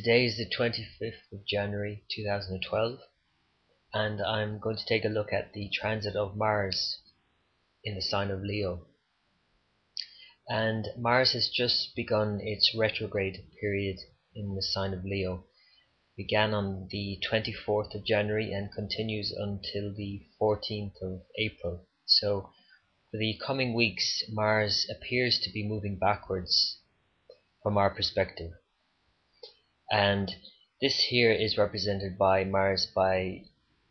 Today is the 25th of January 2012, and I'm going to take a look at the transit of Mars in the sign of Leo. And Mars has just begun its retrograde period in the sign of Leo. Began on the 24th of January and continues until the 14th of April. So for the coming weeks, Mars appears to be moving backwards from our perspective. And this here is represented by Mars by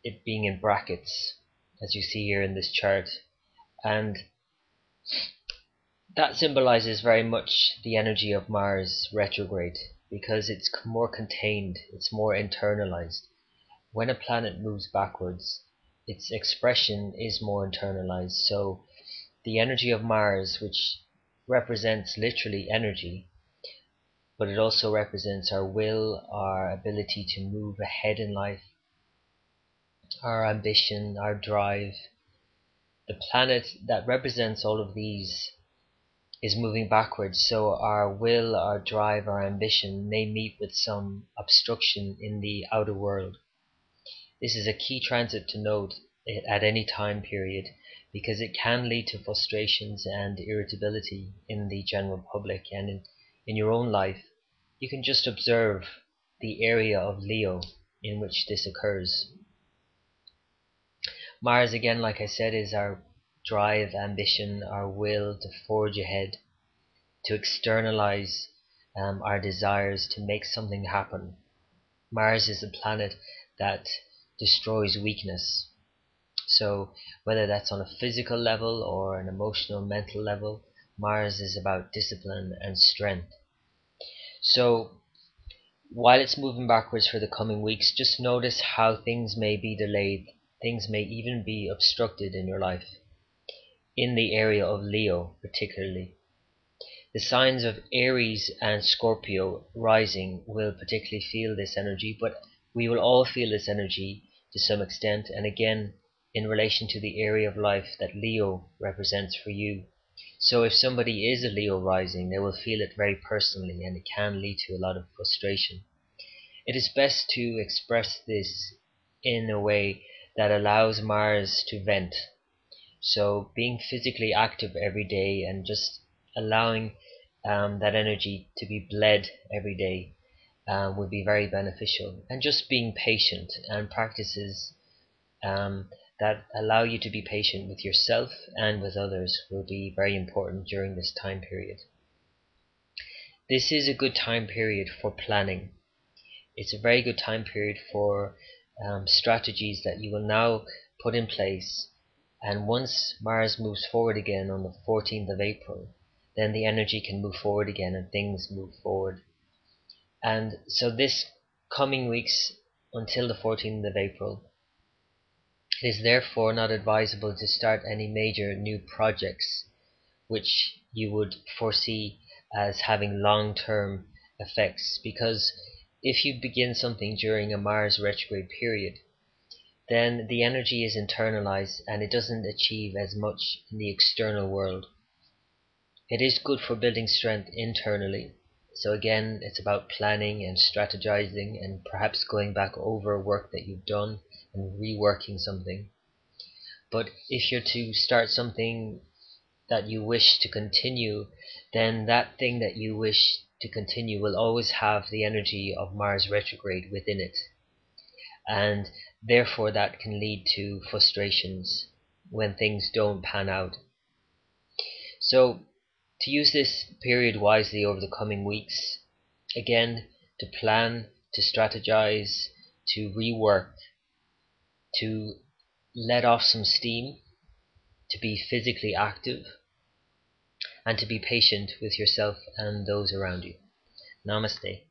it being in brackets, as you see here in this chart. And that symbolizes very much the energy of Mars retrograde, because it's more contained, it's more internalized. When a planet moves backwards, its expression is more internalized. So the energy of Mars, which represents literally energy, but it also represents our will, our ability to move ahead in life, our ambition, our drive. The planet that represents all of these is moving backwards, so our will, our drive, our ambition may meet with some obstruction in the outer world. This is a key transit to note at any time period, because it can lead to frustrations and irritability in the general public and in your own life. You can just observe the area of Leo in which this occurs. Mars, again, like I said, is our drive, ambition, our will to forge ahead, to externalize our desires, to make something happen. Mars is a planet that destroys weakness. So whether that's on a physical level or an emotional, mental level, Mars is about discipline and strength. So while it's moving backwards for the coming weeks, just notice how things may be delayed. Things may even be obstructed in your life, in the area of Leo particularly. The signs of Aries and Scorpio rising will particularly feel this energy, but we will all feel this energy to some extent, and again in relation to the area of life that Leo represents for you. So if somebody is a Leo rising, they will feel it very personally, and it can lead to a lot of frustration. It is best to express this in a way that allows Mars to vent. So being physically active every day and just allowing that energy to be bled every day would be very beneficial. And just being patient and practices that allow you to be patient with yourself and with others will be very important during this time period. This is a good time period for planning. It's a very good time period for strategies that you will now put in place. And once Mars moves forward again on the 14th of April, then the energy can move forward again and things move forward. And so this coming weeks until the 14th of April, it is therefore not advisable to start any major new projects which you would foresee as having long-term effects, because if you begin something during a Mars retrograde period, then the energy is internalized and it doesn't achieve as much in the external world. It is good for building strength internally. So again, it's about planning and strategizing and perhaps going back over work that you've done and reworking something. But if you're to start something that you wish to continue, then that thing that you wish to continue will always have the energy of Mars retrograde within it. And therefore that can lead to frustrations when things don't pan out. So to use this period wisely over the coming weeks, again, to plan, to strategize, to rework, to let off some steam, to be physically active, and to be patient with yourself and those around you. Namaste.